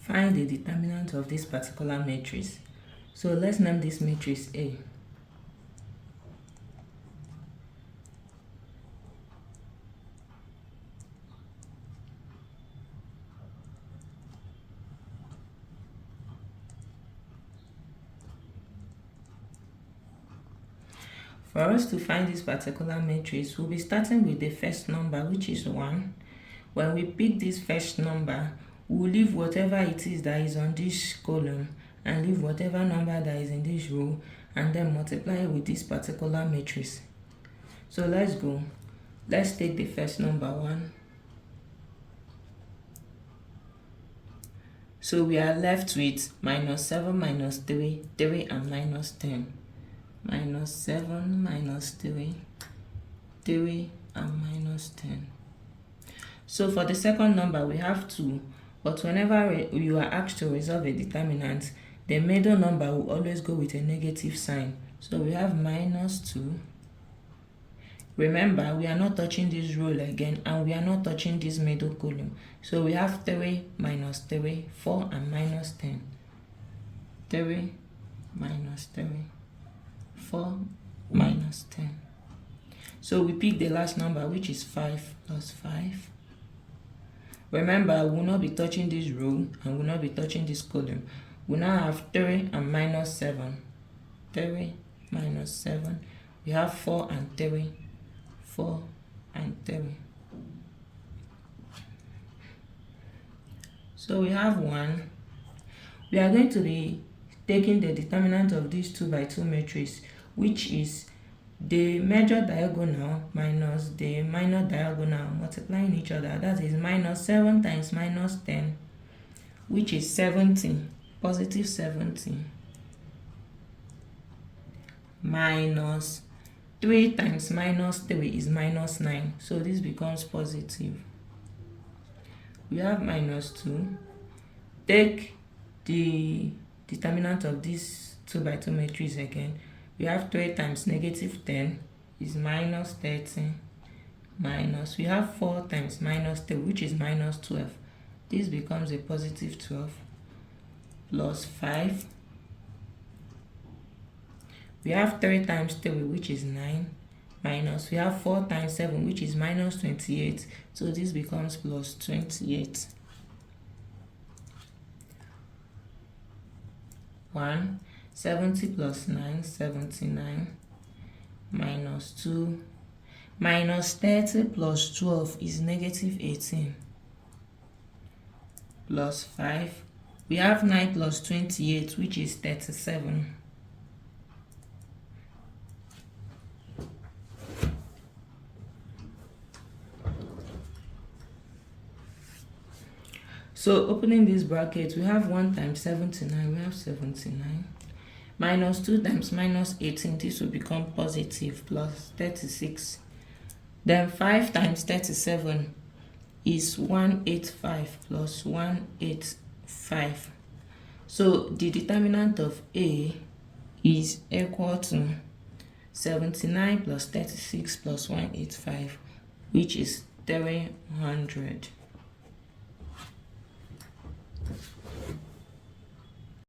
Find the determinant of this particular matrix. So let's name this matrix A. For us to find this particular matrix, we'll be starting with the first number, which is 1. When we pick this first number, we'll leave whatever it is that is on this column and leave whatever number that is in this row, and then multiply it with this particular matrix. So let's go. Let's take the first number 1. So we are left with minus 7 minus 3, 3 and minus 10. Minus 7 minus 3, 3 and minus 10. So for the second number, we have 2. But whenever you are asked to resolve a determinant, the middle number will always go with a negative sign. So we have minus 2. Remember, we are not touching this row again, and we are not touching this middle column. So we have 3 minus 3, 4 and minus 10. 3 minus 3, 4 minus 10. So we pick the last number, which is 5 plus 5. Remember, we will not be touching this row and will not be touching this column. We now have 3 and minus 7. 3 minus 7. We have 4 and 3. 4 and 3. So we have 1. We are going to be taking the determinant of this 2 by 2 matrix, which is the major diagonal minus the minor diagonal multiplying each other. That is minus 7 times minus 10, which is 70, positive 70, minus 3 times minus 3 is minus 9. So this becomes positive. We have minus 2. Take the determinant of this 2 by 2 matrix again. We have 3 times negative 10 is minus 13, minus, we have 4 times minus 3, which is minus 12. This becomes a positive 12, plus 5. We have 3 times 3, which is 9, minus, we have 4 times 7, which is minus 28. So this becomes plus 28. 1. 70 plus 9, 79, minus 2, minus 30 plus 12 is negative 18, plus 5. We have 9 plus 28, which is 37. So opening this bracket, we have 1 times 79, we have 79. Minus 2 times minus 18, this will become positive, plus 36. Then 5 times 37 is 185 plus 185. So the determinant of A is equal to 79 plus 36 plus 185, which is 300.